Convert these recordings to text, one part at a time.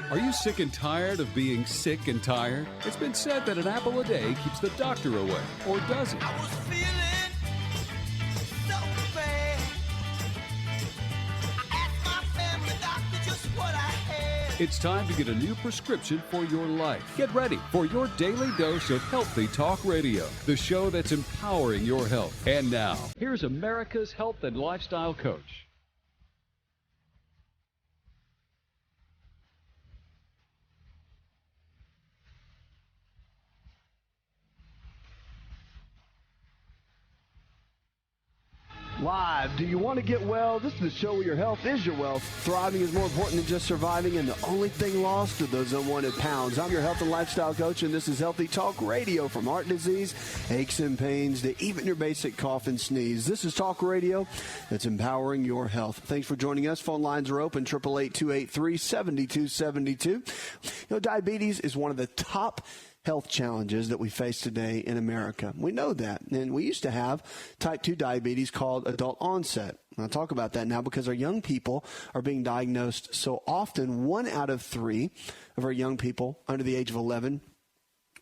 Are you sick and tired of being sick and tired? It's been said that an apple a day keeps the doctor away, or does it? I was feeling so bad. I asked my family doctor just what I had. It's time to get a new prescription for your life. Get ready for your daily dose of Healthy Talk Radio, the show that's empowering your health. And now, here's America's health and lifestyle coach. Live. Do you want to get well? This is the show where your health is your wealth. Thriving is more important than just surviving, and the only thing lost are those unwanted pounds. I'm your health and lifestyle coach, and this is Healthy Talk Radio. From heart disease, aches and pains, to even your basic cough and sneeze. This is Talk Radio that's empowering your health. Thanks for joining us. Phone lines are open, 888-283-7272. You know, diabetes is one of the top health challenges that we face today in America. We know that. And we used to have type 2 diabetes called adult onset. I'll talk about that now because our young people are being diagnosed so often. 1 out of 3 of our young people under the age of 11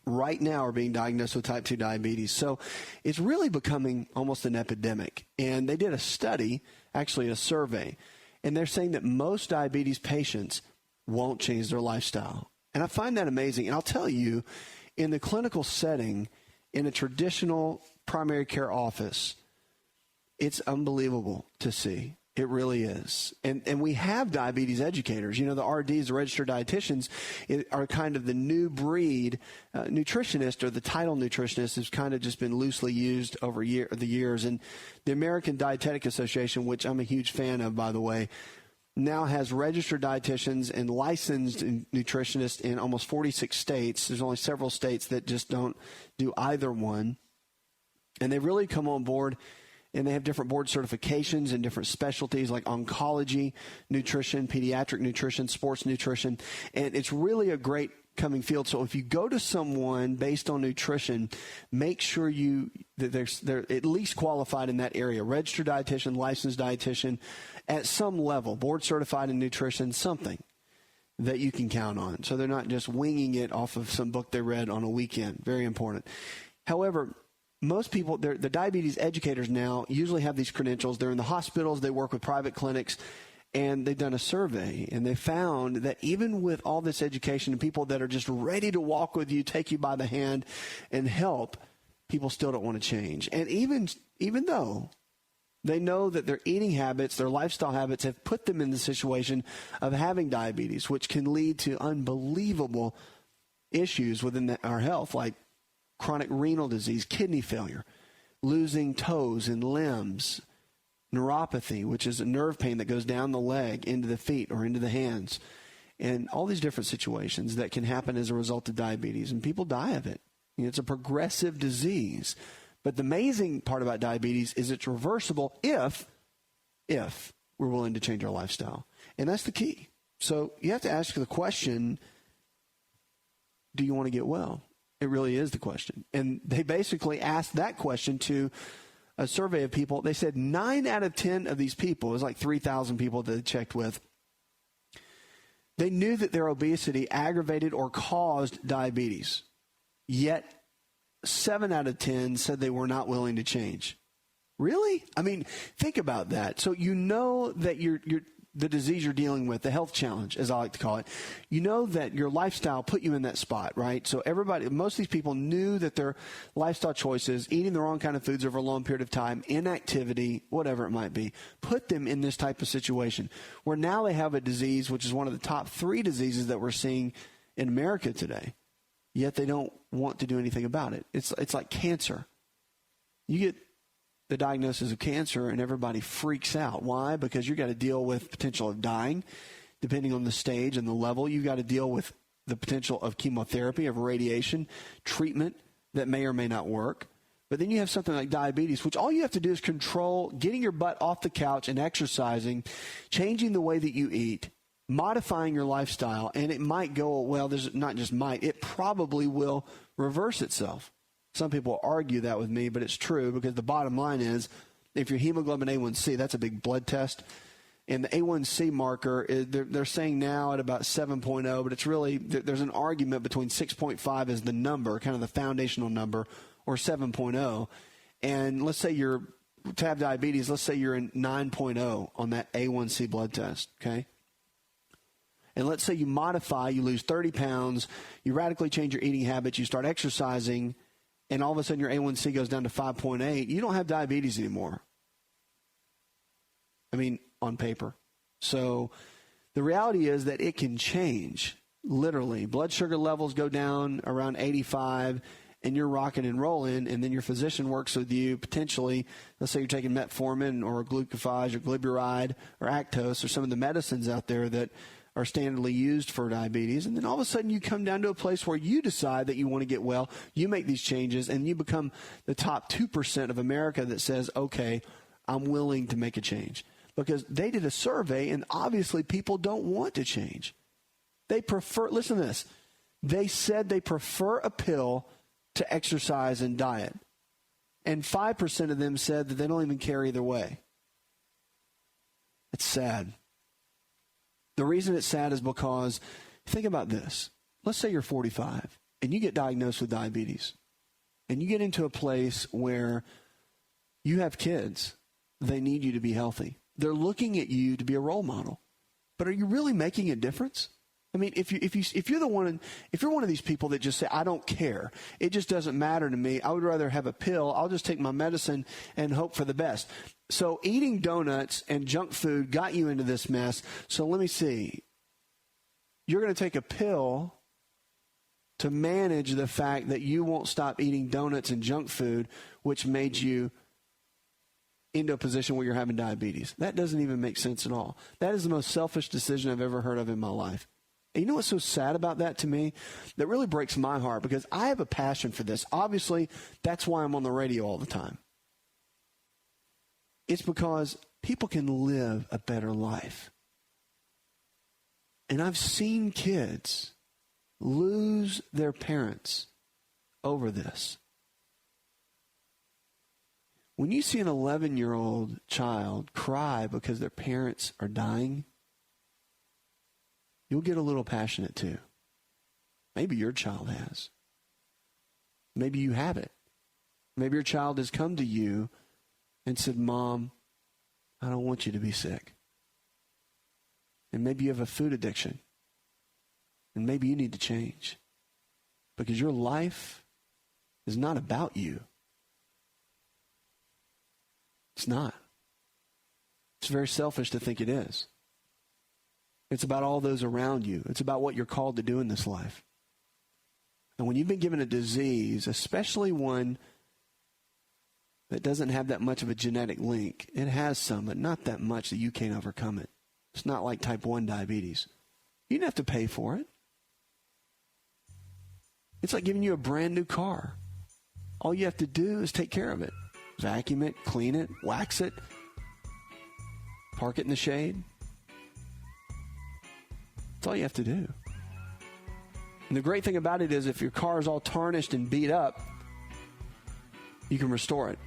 right now are being diagnosed with type 2 diabetes. So it's really becoming almost an epidemic. And they did a study, actually a survey, and they're saying that most diabetes patients won't change their lifestyle. And I find that amazing. And I'll tell you, in the clinical setting, in a traditional primary care office, it's unbelievable to see. It really is. And we have diabetes educators. You know, the RDs, the registered dietitians, are kind of the new breed. Nutritionist, or the title nutritionist, has kind of just been loosely used over the years. And the American Dietetic Association, which I'm a huge fan of, by the way, now has registered dietitians and licensed nutritionists in almost 46 states. There's only several states that just don't do either one. And they've really come on board, and they have different board certifications in different specialties like oncology, nutrition, pediatric nutrition, sports nutrition. And it's really a great coming field. So if you go to someone based on nutrition, make sure that they're at least qualified in that area. Registered dietitian, licensed dietitian, at some level, board certified in nutrition, something that you can count on. So they're not just winging it off of some book they read on a weekend. Very important. However, most people, the diabetes educators now usually have these credentials. They're in the hospitals. They work with private clinics. And they've done a survey, and they found that even with all this education and people that are just ready to walk with you, take you by the hand, and help, people still don't want to change. And even though they know that their eating habits, their lifestyle habits have put them in the situation of having diabetes, which can lead to unbelievable issues within our health, like chronic renal disease, kidney failure, losing toes and limbs, neuropathy, which is a nerve pain that goes down the leg into the feet or into the hands, and all these different situations that can happen as a result of diabetes. And people die of it. You know, it's a progressive disease. But the amazing part about diabetes is it's reversible if we're willing to change our lifestyle. And that's the key. So you have to ask the question, do you want to get well? It really is the question. And they basically asked that question to a survey of people. They said 9 out of 10 of these people, it was like 3,000 people that they checked with, they knew that their obesity aggravated or caused diabetes. Yet 7 out of 10 said they were not willing to change. Really? I mean, think about that. So you know that the disease you're dealing with, the health challenge, as I like to call it, you know that your lifestyle put you in that spot, right? So most of these people knew that their lifestyle choices, eating the wrong kind of foods over a long period of time, inactivity, whatever it might be, put them in this type of situation where now they have a disease, which is one of the top 3 diseases that we're seeing in America today, yet they don't want to do anything about it. It's like cancer. You get the diagnosis of cancer and everybody freaks out. Why? Because you've got to deal with potential of dying, depending on the stage and the level. You've got to deal with the potential of chemotherapy, of radiation, treatment that may or may not work. But then you have something like diabetes, which all you have to do is control getting your butt off the couch and exercising, changing the way that you eat, modifying your lifestyle, and it might go, well, there's not just might, it probably will reverse itself. Some people argue that with me, but it's true because the bottom line is if your hemoglobin A1C, that's a big blood test, And the A1C marker, they're saying now at about 7.0, but it's really, there's an argument between 6.5 as the number, kind of the foundational number, or 7.0. And let's say to have diabetes, let's say you're in 9.0 on that A1C blood test, okay? And let's say you modify, you lose 30 pounds, you radically change your eating habits, you start exercising, and all of a sudden your A1C goes down to 5.8, you don't have diabetes anymore. I mean, on paper. So the reality is that it can change, literally. Blood sugar levels go down around 85, and you're rocking and rolling, and then your physician works with you potentially. Let's say you're taking metformin or glucophage or glyburide or Actos or some of the medicines out there that are standardly used for diabetes. And then all of a sudden you come down to a place where you decide that you want to get well. You make these changes, and you become the top 2% of America that says, okay, I'm willing to make a change. Because they did a survey, and obviously people don't want to change. They prefer, listen to this, they said they prefer a pill to exercise and diet. And 5% of them said that they don't even care either way. It's sad. The reason it's sad is because, think about this. Let's say you're 45, and you get diagnosed with diabetes. And you get into a place where you have kids. They need you to be healthy. They're looking at you to be a role model. But are you really making a difference? I mean, if you're one of these people that just say, I don't care, it just doesn't matter to me, I would rather have a pill, I'll just take my medicine and hope for the best. So eating donuts and junk food got you into this mess. So let me see. You're going to take a pill to manage the fact that you won't stop eating donuts and junk food, which made you into a position where you're having diabetes. That doesn't even make sense at all. That is the most selfish decision I've ever heard of in my life. And you know what's so sad about that to me? That really breaks my heart, because I have a passion for this. Obviously, that's why I'm on the radio all the time. It's because people can live a better life. And I've seen kids lose their parents over this. When you see an 11-year-old child cry because their parents are dying, you'll get a little passionate too. Maybe your child has. Maybe you have it. Maybe your child has come to you and said, Mom, I don't want you to be sick. And maybe you have a food addiction. And maybe you need to change. Because your life is not about you. It's not. It's very selfish to think it is. It's about all those around you. It's about what you're called to do in this life. And when you've been given a disease, especially one that doesn't have that much of a genetic link, it has some, but not that much that you can't overcome it. It's not like type 1 diabetes. You don't have to pay for it. It's like giving you a brand new car. All you have to do is take care of it. Vacuum it, clean it, wax it, park it in the shade. That's all you have to do. And the great thing about it is if your car is all tarnished and beat up, you can restore it.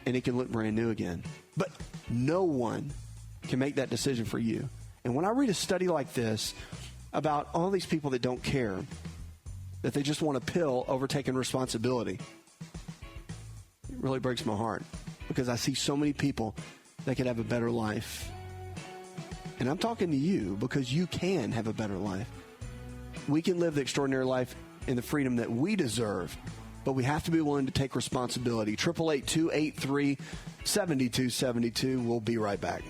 And it can look brand new again. But no one can make that decision for you. And when I read a study like this about all these people that don't care, that they just want a pill over taking responsibility, it really breaks my heart, because I see so many people that could have a better life. And I'm talking to you because you can have a better life. We can live the extraordinary life in the freedom that we deserve, but we have to be willing to take responsibility. 888-283-7272. We'll be right back.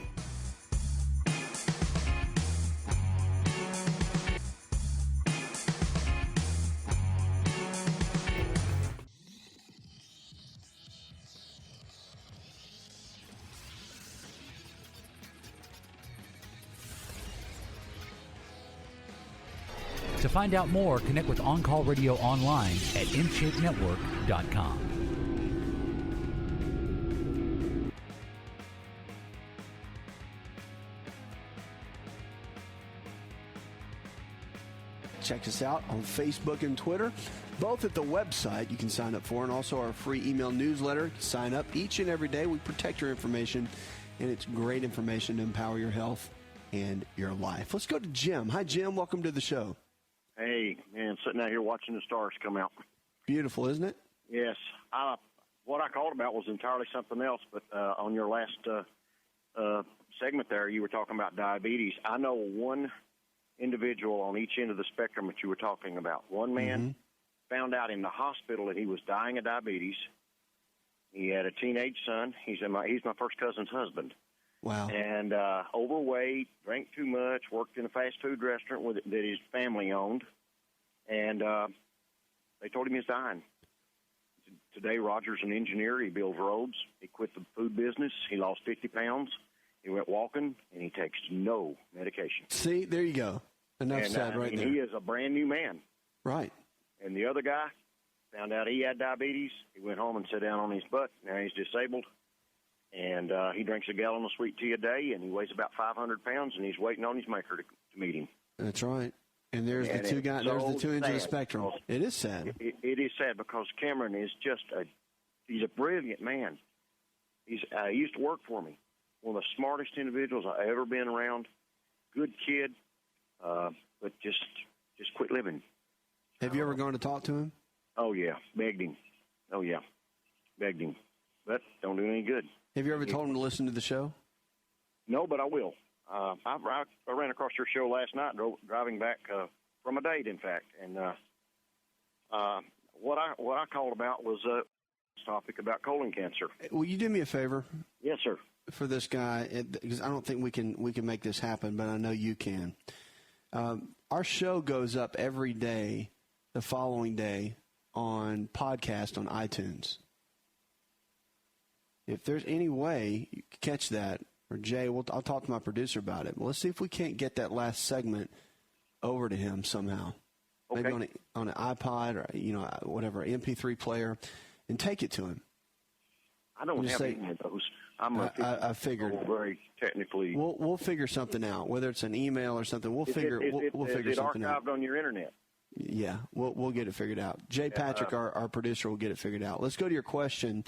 To find out more, connect with On Call Radio online at InShapeNetwork.com. Check us out on Facebook and Twitter, both at the website you can sign up for, and also our free email newsletter. Sign up each and every day. We protect your information and it's great information to empower your health and your life. Let's go to Jim. Hi, Jim. Welcome to the show. Hey, man, sitting out here watching the stars come out. Beautiful, isn't it? Yes. What I called about was entirely something else, but on your last segment there, you were talking about diabetes. I know one individual on each end of the spectrum that you were talking about. One man found out in the hospital that he was dying of diabetes. He had a teenage son. He's my first cousin's husband. Wow. And overweight, drank too much, worked in a fast food restaurant that his family owned, and they told him he's dying. Today, Roger's an engineer. He builds roads. He quit the food business. He lost 50 pounds. He went walking, and he takes no medication. See, there you go. Enough said right there. He is a brand-new man. Right. And the other guy found out he had diabetes. He went home and sat down on his butt. Now he's disabled. And he drinks a gallon of sweet tea a day, and he weighs about 500 pounds, and he's waiting on his maker to meet him. That's right. And there's the two guys. There's the two ends of the spectrum. It is sad. It is sad because Cameron is just he's a brilliant man. He used to work for me. One of the smartest individuals I've ever been around. Good kid, but just quit living. Have you ever gone to talk to him? Oh, yeah. Begged him. Oh, yeah. Begged him. But don't do any good. Have you ever told him to listen to the show? No, but I will. I ran across your show last night, driving back from a date, in fact. And what I called about was a topic about colon cancer. Will you do me a favor? Yes, sir. For this guy, because I don't think we can make this happen, but I know you can. Our show goes up every day, the following day, on podcast on iTunes. If there's any way you can catch that, or Jay, I'll talk to my producer about it. Well, let's see if we can't get that last segment over to him somehow. Okay. Maybe on an iPod or whatever, MP3 player, and take it to him. I don't have any of those. I figured. Very technically. We'll figure something out. Whether it's an email or something, we'll figure something out. Is it archived on your internet? Yeah, we'll get it figured out. Jay Patrick, our producer, will get it figured out. Let's go to your question,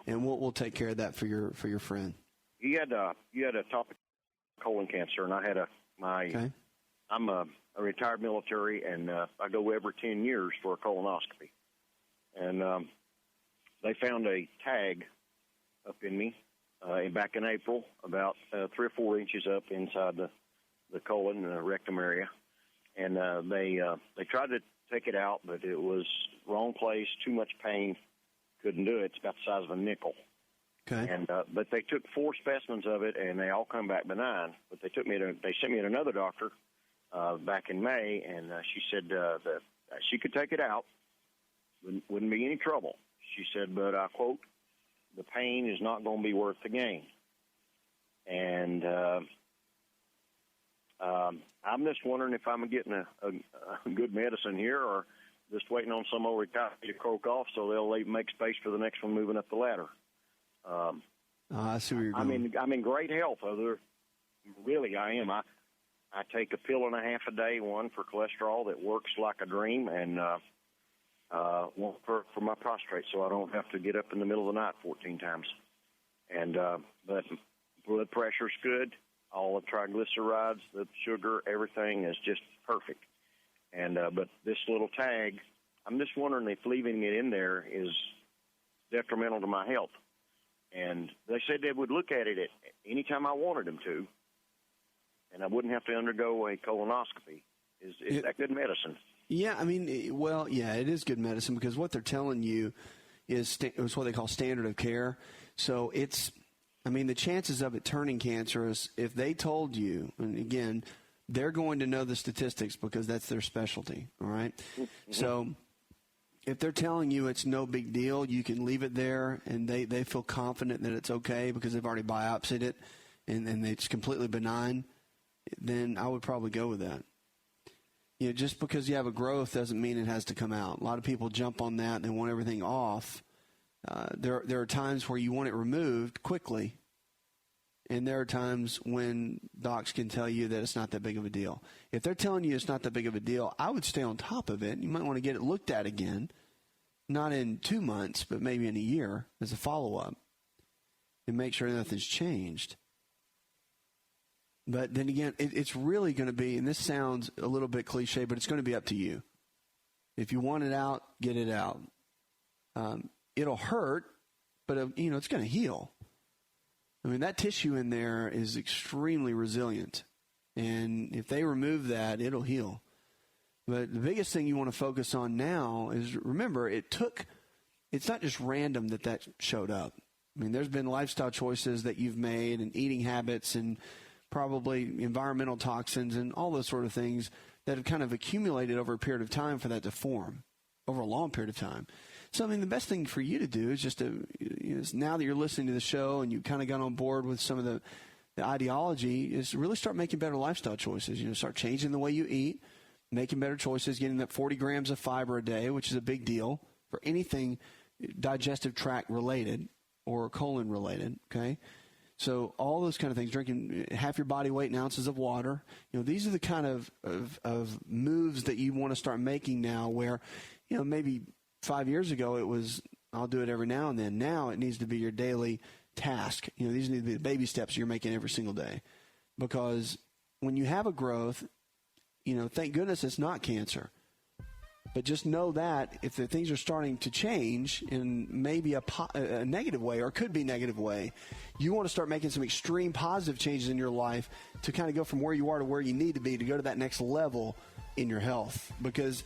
and we'll take care of that for your friend. You had a topic, colon cancer, and I had I'm a retired military, and I go every 10 years for a colonoscopy, and they found a tag up in me back in April, about 3 or 4 inches up inside the colon and the rectum area. And they tried to take it out, but it was wrong place, too much pain, couldn't do it. It's about the size of a nickel. Okay. And but they took 4 specimens of it, and they all come back benign. But they sent me to another doctor back in May, and she said that she could take it out, wouldn't be any trouble. She said, but I quote, "The pain is not going to be worth the gain." And I'm just wondering if I'm getting a good medicine here, or just waiting on some old retired to croak off so they'll make space for the next one moving up the ladder. I see where you're going. I'm in great health. Really, I am. I take a pill and a half a day, one for cholesterol that works like a dream, and one for my prostate, so I don't have to get up in the middle of the night 14 times. And but blood pressure's good. All the triglycerides, the sugar, everything is just perfect. And but this little tag, I'm just wondering if leaving it in there is detrimental to my health. And they said they would look at it at any time I wanted them to, and I wouldn't have to undergo a colonoscopy. Is that good medicine? Yeah, I mean, well, yeah, it is good medicine because what they're telling you is what they call standard of care. So the chances of it turning cancerous, if they told you, and again, they're going to know the statistics because that's their specialty, all right? Mm-hmm. So if they're telling you it's no big deal, you can leave it there, and they feel confident that it's okay because they've already biopsied it and it's completely benign, then I would probably go with that. Just because you have a growth doesn't mean it has to come out. A lot of people jump on that and they want everything off. There are times where you want it removed quickly, and there are times when docs can tell you that it's not that big of a deal. If they're telling you it's not that big of a deal, I would stay on top of it. You might want to get it looked at again, not in 2 months, but maybe in a year as a follow-up, and make sure nothing's changed. But then again, it's really going to be, and this sounds a little bit cliche, but it's going to be up to you. If you want it out, get it out. It'll hurt, but it's going to heal. I mean, that tissue in there is extremely resilient. And if they remove that, it'll heal. But the biggest thing you want to focus on now is, remember, it's not just random that showed up. I mean, there's been lifestyle choices that you've made and eating habits and probably environmental toxins and all those sort of things that have kind of accumulated over a period of time for that to form, over a long period of time. So, I mean, the best thing for you to do is just to, now that you're listening to the show and you kind of got on board with some of the ideology, is to really start making better lifestyle choices. Start changing the way you eat, making better choices, getting that 40 grams of fiber a day, which is a big deal for anything digestive tract related or colon related, okay? So all those kind of things, drinking half your body weight in ounces of water, these are the kind of moves that you want to start making now where, maybe 5 years ago it was, I'll do it every now and then. Now it needs to be your daily task. These need to be the baby steps you're making every single day. Because when you have a growth, thank goodness it's not cancer. But just know that if the things are starting to change in maybe a negative way, or could be negative way, you want to start making some extreme positive changes in your life to kind of go from where you are to where you need to be to go to that next level in your health. Because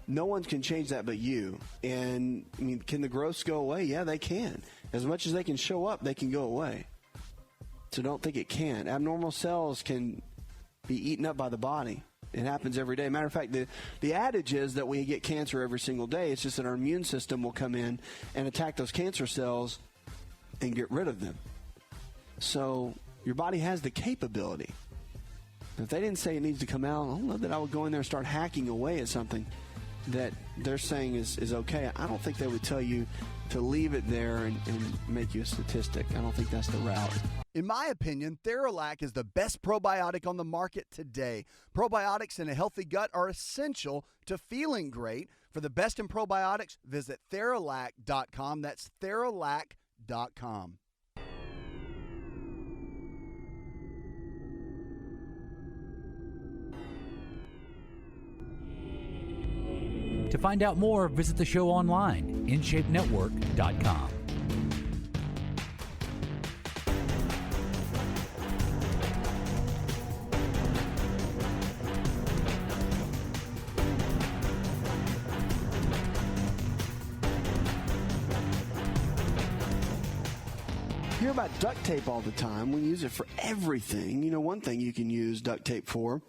no one can change that but you. And, I mean, can the growths go away? Yeah, they can. As much as they can show up, they can go away. So don't think it can't. Abnormal cells can be eaten up by the body. It happens every day. Matter of fact, the adage is that we get cancer every single day. It's just that our immune system will come in and attack those cancer cells and get rid of them. So your body has the capability. If they didn't say it needs to come out, I don't know that I would go in there and start hacking away at something that they're saying is okay. I don't think they would tell you to leave it there and make you a statistic. I don't think that's the route. In my opinion, Theralac is the best probiotic on the market today. Probiotics in a healthy gut are essential to feeling great. For the best in probiotics, visit Theralac.com. That's Theralac.com. To find out more, visit the show online, InShapeNetwork.com. Hear about duct tape all the time. We use it for everything. One thing you can use duct tape for,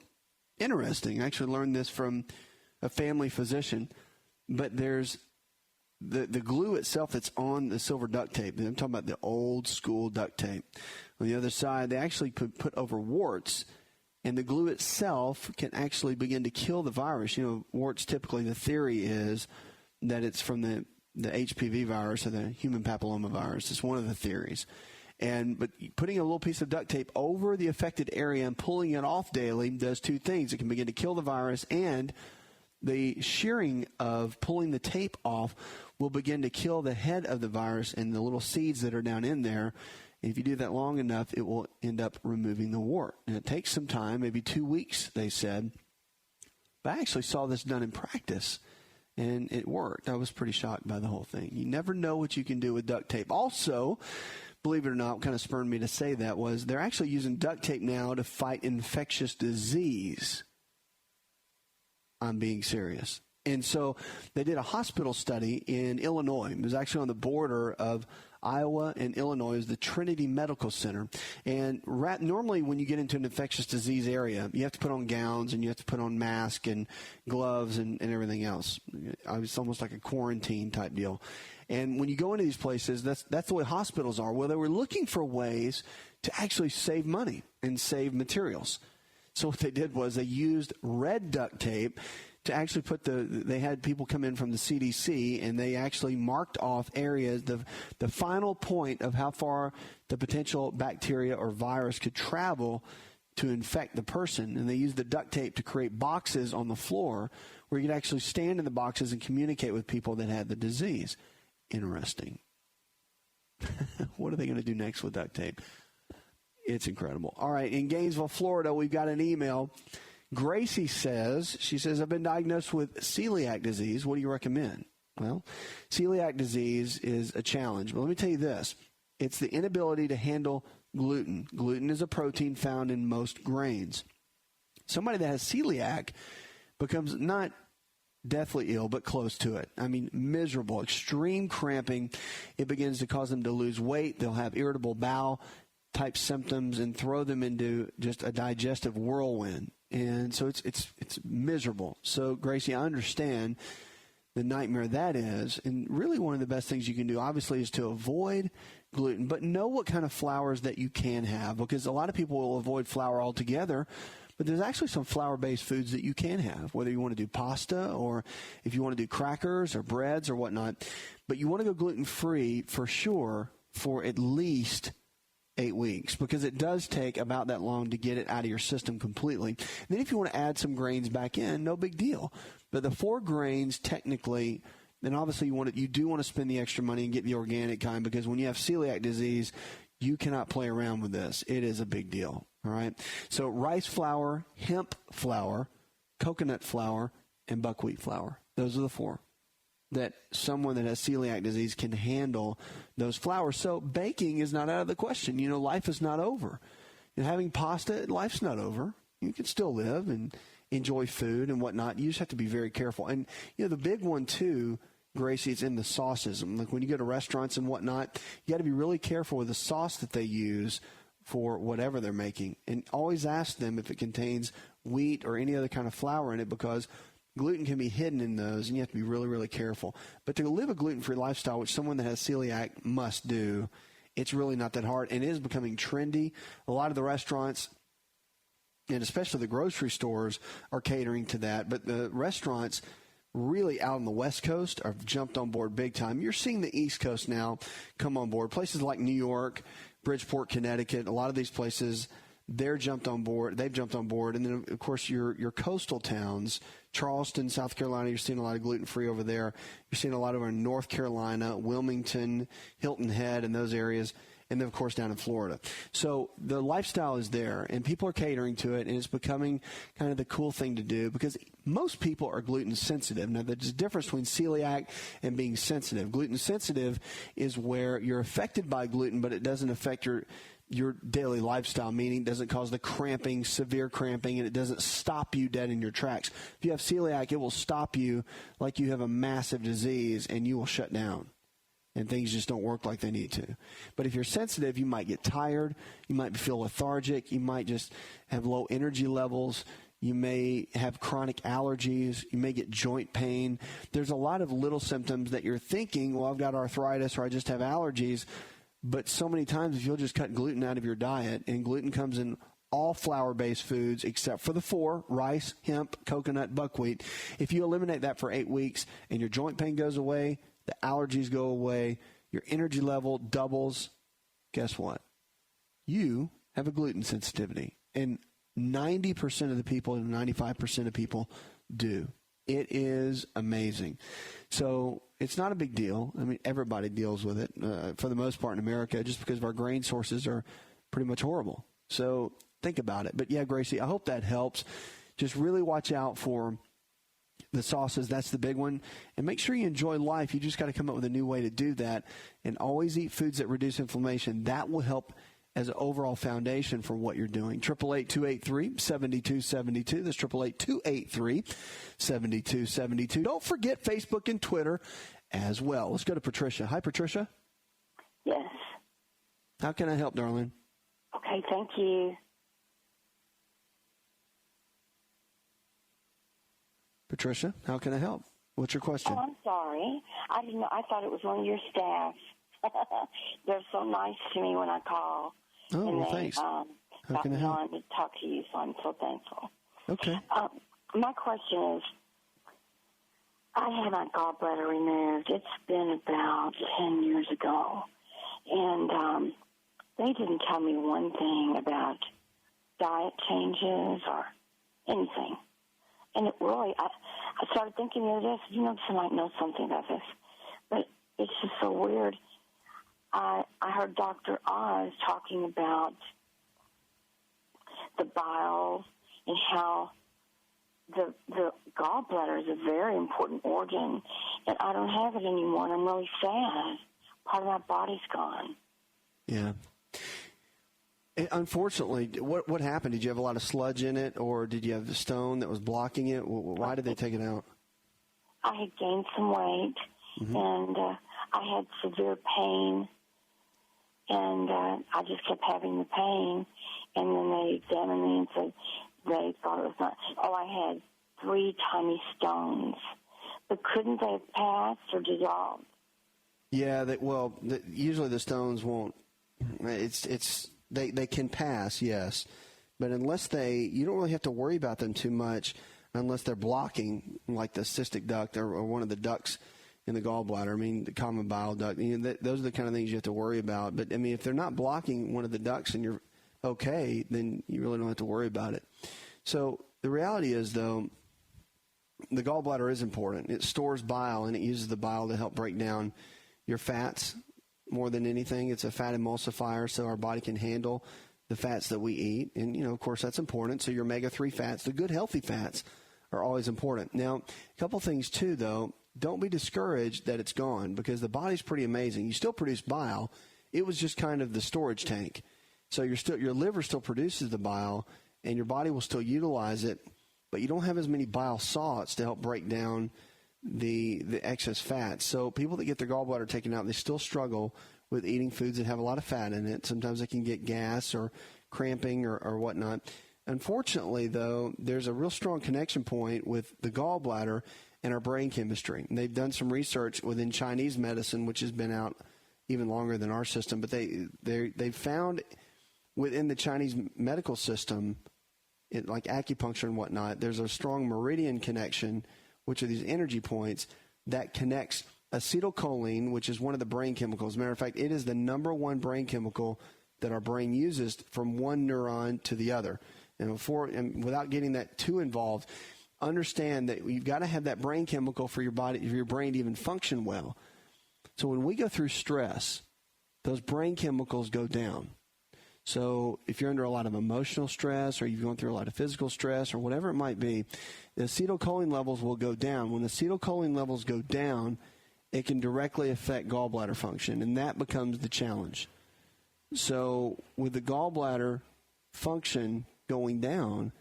interesting. I actually learned this from a family physician, but there's the glue itself that's on the silver duct tape. I'm talking about the old school duct tape. On the other side, they actually put over warts, and the glue itself can actually begin to kill the virus. Warts, typically the theory is that it's from the HPV virus or the human papilloma virus. It's one of the theories. But putting a little piece of duct tape over the affected area and pulling it off daily does two things. It can begin to kill the virus, and the shearing of pulling the tape off will begin to kill the head of the virus and the little seeds that are down in there. And if you do that long enough, it will end up removing the wart. And it takes some time, maybe 2 weeks, they said. But I actually saw this done in practice, and it worked. I was pretty shocked by the whole thing. You never know what you can do with duct tape. Also, believe it or not, what kind of spurred me to say that was they're actually using duct tape now to fight infectious disease. I'm being serious. And so they did a hospital study in Illinois. It was actually on the border of Iowa and Illinois. It was the Trinity Medical Center. And normally when you get into an infectious disease area, you have to put on gowns and you have to put on masks and gloves and everything else. It's almost like a quarantine type deal. And when you go into these places, that's the way hospitals are. Well, they were looking for ways to actually save money and save materials. So what they did was they used red duct tape to actually they had people come in from the CDC, and they actually marked off areas, the final point of how far the potential bacteria or virus could travel to infect the person. And they used the duct tape to create boxes on the floor where you could actually stand in the boxes and communicate with people that had the disease. Interesting. What are they going to do next with duct tape? It's incredible. All right, in Gainesville, Florida, we've got an email. Gracie says, I've been diagnosed with celiac disease. What do you recommend? Well, celiac disease is a challenge. But let me tell you this. It's the inability to handle gluten. Gluten is a protein found in most grains. Somebody that has celiac becomes not deathly ill, but close to it. I mean, miserable, extreme cramping. It begins to cause them to lose weight. They'll have irritable bowel type symptoms and throw them into just a digestive whirlwind. And so it's miserable. So, Gracie, I understand the nightmare that is. And really one of the best things you can do, obviously, is to avoid gluten, but know what kind of flours that you can have, because a lot of people will avoid flour altogether. But there's actually some flour-based foods that you can have, whether you want to do pasta or if you want to do crackers or breads or whatnot. But you want to go gluten-free for sure for at least 8 weeks, because it does take about that long to get it out of your system completely. And then if you want to add some grains back in, no big deal. But the 4 grains, technically, then obviously you do want to spend the extra money and get the organic kind, because when you have celiac disease, you cannot play around with this. It is a big deal. All right. So rice flour, hemp flour, coconut flour, and buckwheat flour. Those are the 4 that someone that has celiac disease can handle those flours. So baking is not out of the question. You know, life is not over. And having pasta, life's not over. You can still live and enjoy food and whatnot. You just have to be very careful. And, you know, the big one, too, Gracie, it's in the sauces. Like when you go to restaurants and whatnot, you got to be really careful with the sauce that they use for whatever they're making. And always ask them if it contains wheat or any other kind of flour in it, because gluten can be hidden in those, and you have to be really, really careful. But to live a gluten-free lifestyle, which someone that has celiac must do, it's really not that hard, and it is becoming trendy. A lot of the restaurants, and especially the grocery stores, are catering to that. But the restaurants really out on the West Coast have jumped on board big time. You're seeing the East Coast now come on board. Places like New York, Bridgeport, Connecticut, a lot of these places, they've jumped on board. And then, of course, your coastal towns, Charleston, South Carolina, you're seeing a lot of gluten-free over there. You're seeing a lot over in North Carolina, Wilmington, Hilton Head, and those areas. And then, of course, down in Florida. So the lifestyle is there, and people are catering to it, and it's becoming kind of the cool thing to do, because most people are gluten sensitive. Now, there's a difference between celiac and being sensitive. Gluten sensitive is where you're affected by gluten, but it doesn't affect your daily lifestyle, meaning it doesn't cause the cramping, severe cramping, and it doesn't stop you dead in your tracks. If you have celiac, it will stop you like you have a massive disease, and you will shut down. And things just don't work like they need to. But if you're sensitive, you might get tired. You might feel lethargic. You might just have low energy levels. You may have chronic allergies. You may get joint pain. There's a lot of little symptoms that you're thinking, well, I've got arthritis or I just have allergies. But so many times, if you'll just cut gluten out of your diet, and gluten comes in all flour-based foods except for the 4, rice, hemp, coconut, buckwheat. If you eliminate that for 8 weeks and your joint pain goes away, the allergies go away, your energy level doubles, guess what? You have a gluten sensitivity. And 90% of the people and 95% of people do. It is amazing. So it's not a big deal. I mean, everybody deals with it for the most part in America, just because of our grain sources are pretty much horrible. So think about it. But yeah, Gracie, I hope that helps. Just really watch out for the sauces. That's the big one. And make sure you enjoy life. You just got to come up with a new way to do that. And always eat foods that reduce inflammation. That will help as an overall foundation for what you're doing. 888-283-7272. That's 888-283-7272. Don't forget Facebook and Twitter as well. Let's go to Patricia. Hi, Patricia. Yes. How can I help, darling? Okay, thank you. Patricia, how can I help? What's your question? Oh, I'm sorry. I didn't know. I thought it was one of your staff. They're so nice to me when I call. Oh, and well, they, thanks. How can I got me help? on to talk to you, so I'm so thankful. Okay. My question is, I had my gallbladder removed. It's been about 10 years ago. And they didn't tell me one thing about diet changes or anything. And it really, I started thinking the other day, I said, I might know something about this. But it's just so weird. I heard Dr. Oz talking about the bile and how the gallbladder is a very important organ, and I don't have it anymore, and I'm really sad. Part of my body's gone. Yeah. Unfortunately, what happened? Did you have a lot of sludge in it, or did you have the stone that was blocking it? Why did they take it out? I had gained some weight, and I had severe pain, and I just kept having the pain. And then they examined me and said they thought it was not. Oh, I had 3 tiny stones, but couldn't they have passed or dissolved? Yeah, usually the stones won't. They can pass, yes, but you don't really have to worry about them too much unless they're blocking, like the cystic duct or one of the ducts in the gallbladder. I mean, the common bile duct. Those are the kind of things you have to worry about. But I mean, if they're not blocking one of the ducts and you're okay, then you really don't have to worry about it. So the reality is, though, the gallbladder is important. It stores bile, and it uses the bile to help break down your fats more than anything. It's a fat emulsifier, so our body can handle the fats that we eat. And, of course, that's important. So your omega-3 fats, the good, healthy fats, are always important. Now, a couple things, too, though. Don't be discouraged that it's gone, because the body's pretty amazing. You still produce bile. It was just kind of the storage tank. So your liver still produces the bile, and your body will still utilize it, but you don't have as many bile salts to help break down the excess fat. So people that get their gallbladder taken out, they still struggle with eating foods that have a lot of fat in it. Sometimes they can get gas or cramping or whatnot. Unfortunately, though, there's a real strong connection point with the gallbladder and our brain chemistry. And they've done some research within Chinese medicine, which has been out even longer than our system, but they found within the Chinese medical system, like acupuncture and whatnot, there's a strong meridian connection, which are these energy points that connects acetylcholine, which is one of the brain chemicals. As a matter of fact, it is the number one brain chemical that our brain uses from one neuron to the other. And without getting that too involved, understand that you've got to have that brain chemical for your body, for your brain to even function well. So when we go through stress, those brain chemicals go down. So if you're under a lot of emotional stress, or you're going through a lot of physical stress, or whatever it might be, the acetylcholine levels will go down. When the acetylcholine levels go down, it can directly affect gallbladder function, and that becomes the challenge. So with the gallbladder function going down,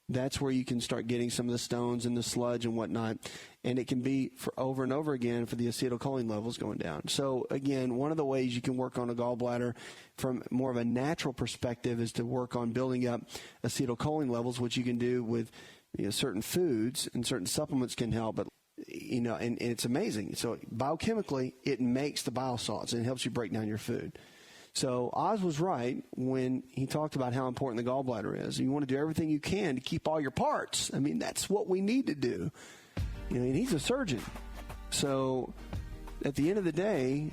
that's where you can start getting some of the stones and the sludge and whatnot. And it can be for over and over again for the acetylcholine levels going down. So, again, one of the ways you can work on a gallbladder from more of a natural perspective is to work on building up acetylcholine levels, which you can do with certain foods, and certain supplements can help. But, and it's amazing. So, biochemically, it makes the bile salts, and it helps you break down your food. So Oz was right when he talked about how important the gallbladder is. You want to do everything you can to keep all your parts. I mean, that's what we need to do. And he's a surgeon. So at the end of the day,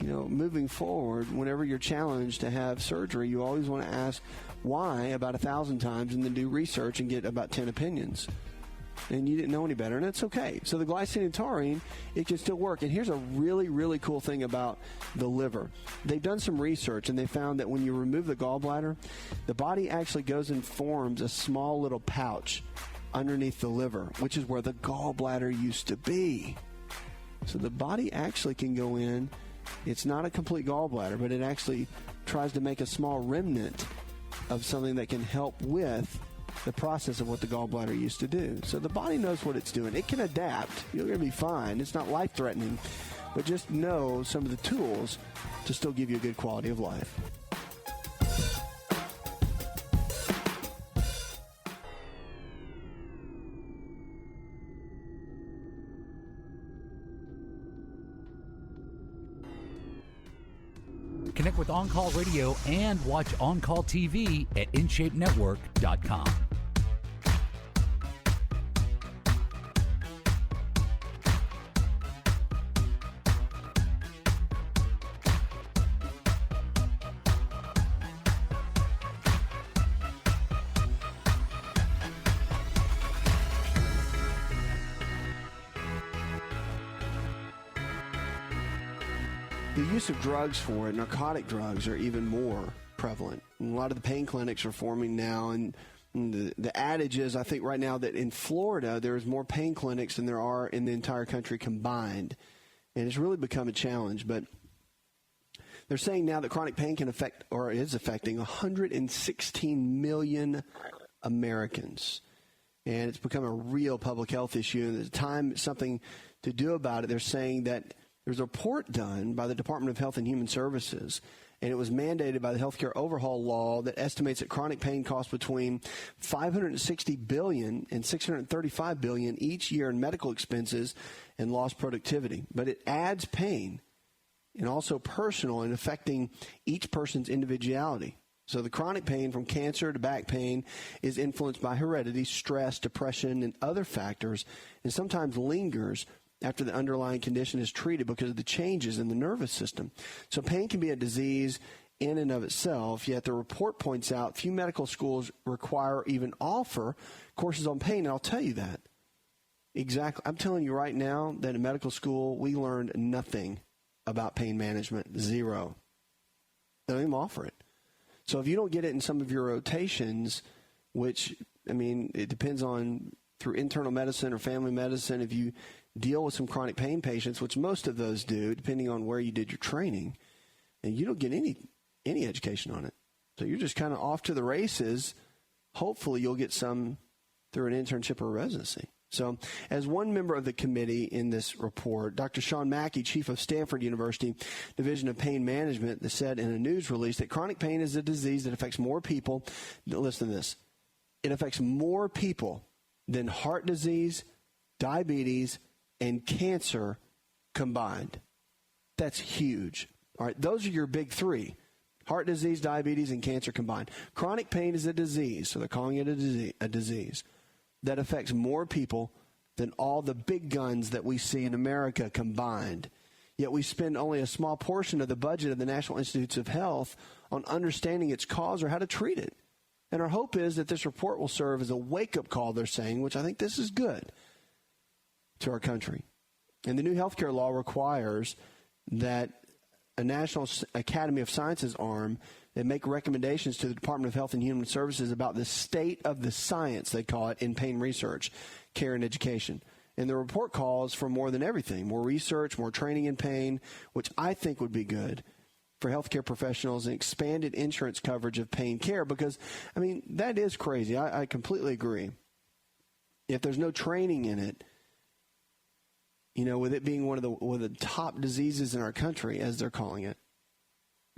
moving forward, whenever you're challenged to have surgery, you always want to ask why about 1,000 times and then do research and get about 10 opinions. And you didn't know any better, and that's okay. So the glycine and taurine, it can still work. And here's a really, really cool thing about the liver. They've done some research, and they found that when you remove the gallbladder, the body actually goes and forms a small little pouch underneath the liver, which is where the gallbladder used to be. So the body actually can go in. It's not a complete gallbladder, but it actually tries to make a small remnant of something that can help with the process of what the gallbladder used to do. So the body knows what it's doing. It can adapt. You're going to be fine. It's not life-threatening, but just know some of the tools to still give you a good quality of life. Connect with On Call Radio and watch On Call TV at InShapeNetwork.com. The use of drugs for it, narcotic drugs, are even more prevalent. And a lot of the pain clinics are forming now, and the adage is, I think right now, that in Florida there's more pain clinics than there are in the entire country combined. And it's really become a challenge. But they're saying now that chronic pain can affect, or is affecting, 116 million Americans. And it's become a real public health issue. And at the time, something to do about it. They're saying that there's a report done by the Department of Health and Human Services, and it was mandated by the Healthcare Overhaul Law, that estimates that chronic pain costs between $560 billion and $635 billion each year in medical expenses and lost productivity. But it adds pain, and also personal, and affecting each person's individuality. So the chronic pain, from cancer to back pain, is influenced by heredity, stress, depression, and other factors, and sometimes lingers after the underlying condition is treated because of the changes in the nervous system. So pain can be a disease in and of itself, yet the report points out few medical schools require or even offer courses on pain, and I'll tell you that. Exactly. I'm telling you right now that in medical school, we learned nothing about pain management. Zero. They don't even offer it. So if you don't get it in some of your rotations, which, I mean, it depends on through internal medicine or family medicine, if you deal with some chronic pain patients, which most of those do, depending on where you did your training, and you don't get any education on it. So you're just kind of off to the races. Hopefully you'll get some through an internship or residency. So as one member of the committee in this report, Dr. Sean Mackey, chief of Stanford University Division of Pain Management, said in a news release that chronic pain is a disease that affects more people. Listen to this. It affects more people than heart disease, diabetes, and cancer combined. That's huge. All right, those are your big three: heart disease, diabetes, and cancer combined. Chronic pain is a disease, so they're calling it a disease that affects more people than all the big guns that we see in America combined. Yet we spend only a small portion of the budget of the National Institutes of Health on understanding its cause or how to treat it. And our hope is that this report will serve as a wake-up call, they're saying, which I think this is good, to our country. And the new healthcare law requires that a National Academy of Sciences arm that make recommendations to the Department of Health and Human Services about the state of the science, they call it, in pain research, care, and education. And the report calls for more than everything: more research, more training in pain, which I think would be good for healthcare professionals, and expanded insurance coverage of pain care, because, I mean, that is crazy. I completely agree. If there's no training in it, you know, with it being one of the top diseases in our country, as they're calling it,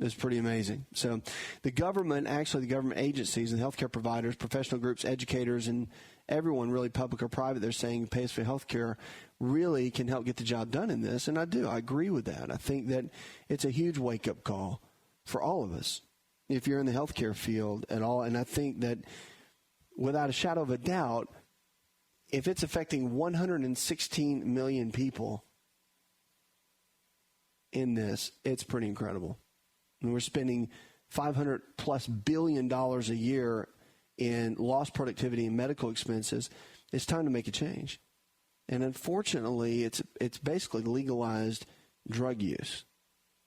it's pretty amazing. So the government agencies and healthcare providers, professional groups, educators, and everyone, really, public or private, they're saying pays for healthcare, really can help get the job done in this. And I agree with that. I think that it's a huge wake-up call for all of us if you're in the healthcare field at all. And I think that without a shadow of a doubt, if it's affecting 116 million people in this, it's pretty incredible. And we're spending $500+ billion a year in lost productivity and medical expenses. It's time to make a change. And unfortunately, it's basically legalized drug use.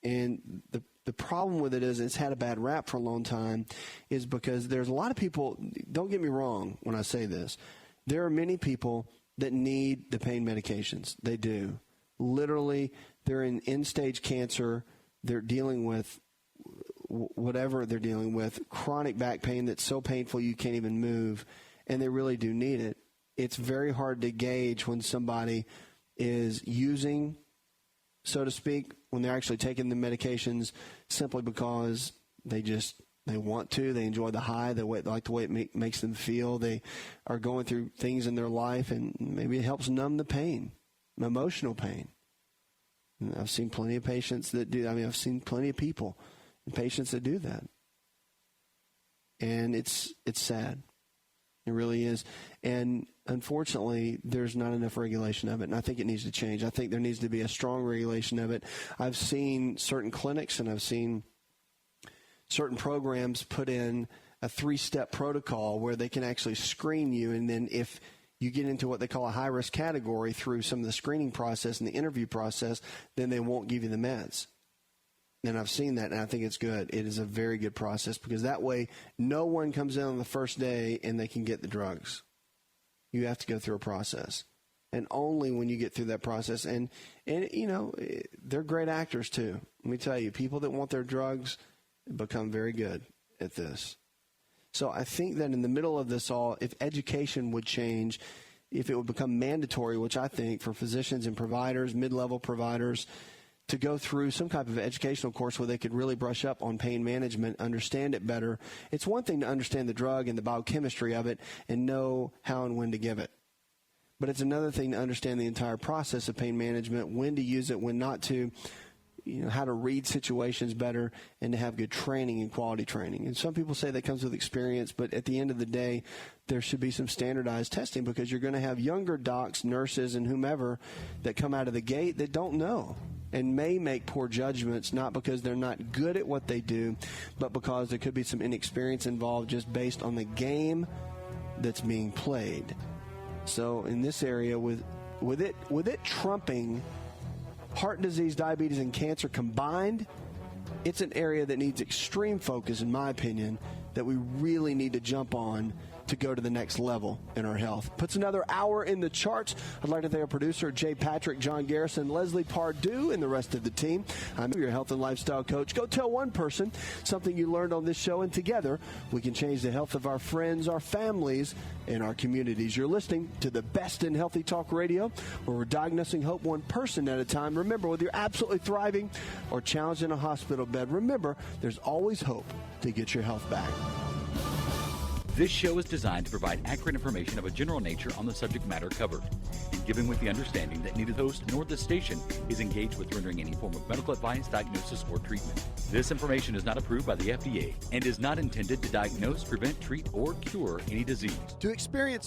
And the problem with it is it's had a bad rap for a long time, is because there's a lot of people, don't get me wrong when I say this, there are many people that need the pain medications. They do. Literally, they're in end-stage cancer. They're dealing with whatever they're dealing with, chronic back pain that's so painful you can't even move, and they really do need it. It's very hard to gauge when somebody is using, so to speak, when they're actually taking the medications simply because they want to. They enjoy the high. They like the way it makes them feel. They are going through things in their life, and maybe it helps numb the pain, emotional pain. And I've seen plenty of patients that do. I mean, I've seen plenty of people and patients that do that. And it's sad. It really is. And unfortunately, there's not enough regulation of it, and I think it needs to change. I think there needs to be a strong regulation of it. I've seen certain clinics and I've seen certain programs put in a 3-step protocol where they can actually screen you, and then if you get into what they call a high-risk category through some of the screening process and the interview process, then they won't give you the meds. And I've seen that, and I think it's good. It is a very good process because that way no one comes in on the first day and they can get the drugs. You have to go through a process. And only when you get through that process, and you know, they're great actors too. Let me tell you, people that want their drugs become very good at this. So I think that in the middle of this all, if education would change, if it would become mandatory, which I think for physicians and providers, mid-level providers, to go through some type of educational course where they could really brush up on pain management, understand it better. It's one thing to understand the drug and the biochemistry of it and know how and when to give it. But it's another thing to understand the entire process of pain management, when to use it, when not to, you know, how to read situations better, and to have good training and quality training. And some people say that comes with experience, but at the end of the day, there should be some standardized testing because you're going to have younger docs, nurses, and whomever that come out of the gate that don't know and may make poor judgments, not because they're not good at what they do, but because there could be some inexperience involved just based on the game that's being played. So in this area, with it trumping heart disease, diabetes, and cancer combined, it's an area that needs extreme focus, in my opinion, that we really need to jump on to go to the next level in our health. Puts another hour in the charts. I'd like to thank our producer, Jay Patrick, John Garrison, Leslie Pardue, and the rest of the team. I'm your health and lifestyle coach. Go tell one person something you learned on this show, and together we can change the health of our friends, our families, and our communities. You're listening to the best in healthy talk radio, where we're diagnosing hope one person at a time. Remember, whether you're absolutely thriving or challenged in a hospital bed, remember, there's always hope to get your health back. This show is designed to provide accurate information of a general nature on the subject matter covered, and given with the understanding that neither the host nor the station is engaged with rendering any form of medical advice, diagnosis, or treatment. This information is not approved by the FDA and is not intended to diagnose, prevent, treat, or cure any disease. To experience